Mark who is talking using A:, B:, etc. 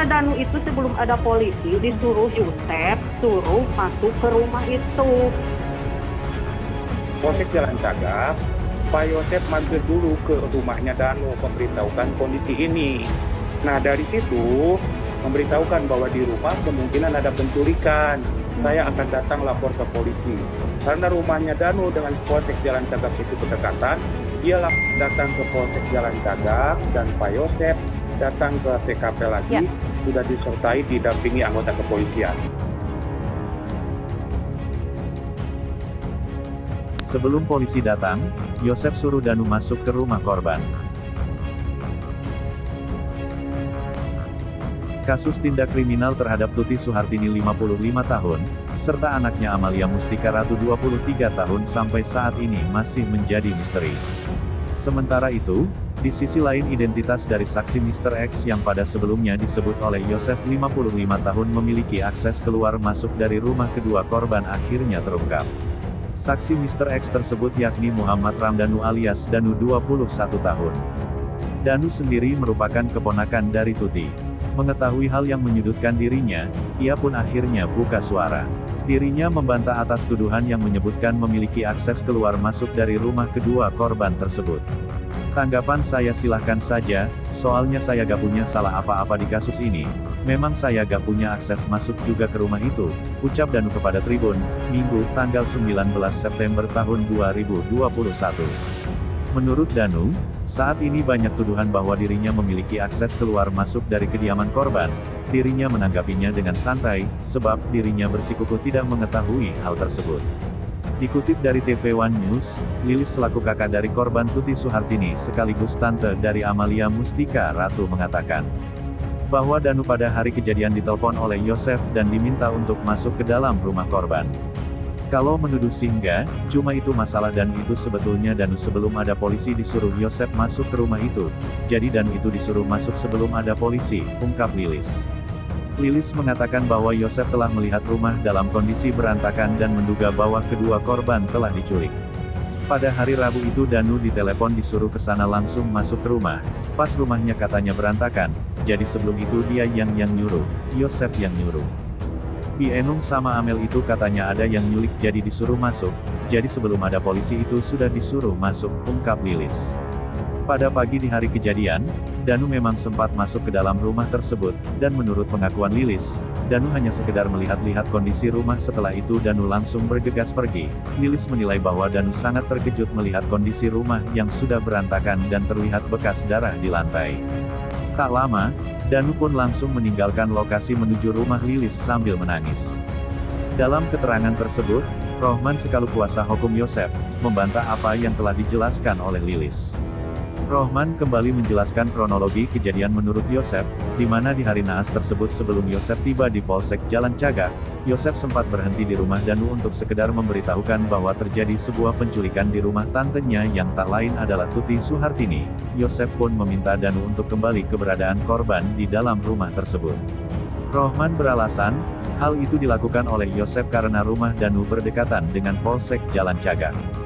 A: Danu itu sebelum ada polisi disuruh Yosep suruh masuk ke rumah itu.
B: Polsek Jalan Cagak, Pak Yosep mampir dulu ke rumahnya Danu, memberitahukan kondisi ini. Nah dari situ memberitahukan bahwa di rumah kemungkinan ada penculikan. Saya akan datang lapor ke polisi. Karena rumahnya Danu dengan Polsek Jalan Cagak itu berdekatan, dia datang ke Polsek Jalan Cagak dan Pak Yosep datang ke TKP lagi, sudah disertai didampingi anggota kepolisian.
C: Sebelum polisi datang, Yosep suruh Danu masuk ke rumah korban. Kasus tindak kriminal terhadap Tuti Suhartini 55 tahun, serta anaknya Amalia Mustika Ratu 23 tahun sampai saat ini masih menjadi misteri. Sementara itu, di sisi lain identitas dari saksi Mr. X yang pada sebelumnya disebut oleh Yosep 55 tahun memiliki akses keluar masuk dari rumah kedua korban akhirnya terungkap. Saksi Mr. X tersebut yakni Muhammad Ramdhanu alias Danu 21 tahun. Danu sendiri merupakan keponakan dari Tuti. Mengetahui hal yang menyudutkan dirinya, ia pun akhirnya buka suara. Dirinya membantah atas tuduhan yang menyebutkan memiliki akses keluar masuk dari rumah kedua korban tersebut. Tanggapan saya silahkan saja, soalnya saya gak punya salah apa-apa di kasus ini. Memang saya gak punya akses masuk juga ke rumah itu, ucap Danu kepada Tribun, Minggu, tanggal 19 September tahun 2021. Menurut Danu, saat ini banyak tuduhan bahwa dirinya memiliki akses keluar masuk dari kediaman korban. Dirinya menanggapinya dengan santai, sebab dirinya bersikukuh tidak mengetahui hal tersebut. Dikutip dari TV One News, Lilis selaku kakak dari korban Tuti Suhartini sekaligus tante dari Amalia Mustika Ratu mengatakan bahwa Danu pada hari kejadian ditelepon oleh Yosep dan diminta untuk masuk ke dalam rumah korban. Kalau menuduh singgah, cuma itu masalah Danu itu sebetulnya Danu sebelum ada polisi disuruh Yosep masuk ke rumah itu. Jadi Danu itu disuruh masuk sebelum ada polisi, ungkap Lilis. Lilis mengatakan bahwa Yosep telah melihat rumah dalam kondisi berantakan dan menduga bahwa kedua korban telah diculik. Pada hari Rabu itu Danu ditelepon disuruh ke sana langsung masuk ke rumah. Pas rumahnya katanya berantakan, jadi sebelum itu dia yang nyuruh, Yosep yang nyuruh. Enung sama Amel itu katanya ada yang nyulik jadi disuruh masuk, jadi sebelum ada polisi itu sudah disuruh masuk, ungkap Lilis. Pada pagi di hari kejadian, Danu memang sempat masuk ke dalam rumah tersebut, dan menurut pengakuan Lilis, Danu hanya sekedar melihat-lihat kondisi rumah setelah itu Danu langsung bergegas pergi. Lilis menilai bahwa Danu sangat terkejut melihat kondisi rumah yang sudah berantakan dan terlihat bekas darah di lantai. Tak lama, Danu pun langsung meninggalkan lokasi menuju rumah Lilis sambil menangis. Dalam keterangan tersebut, Rohman sekalu kuasa hukum Yosep, membantah apa yang telah dijelaskan oleh Lilis. Rohman kembali menjelaskan kronologi kejadian menurut Yosep, di mana di hari naas tersebut sebelum Yosep tiba di Polsek Jalan Cagak, Yosep sempat berhenti di rumah Danu untuk sekedar memberitahukan bahwa terjadi sebuah penculikan di rumah tantenya yang tak lain adalah Tuti Suhartini. Yosep pun meminta Danu untuk kembali keberadaan korban di dalam rumah tersebut. Rohman beralasan, hal itu dilakukan oleh Yosep karena rumah Danu berdekatan dengan Polsek Jalan Cagak.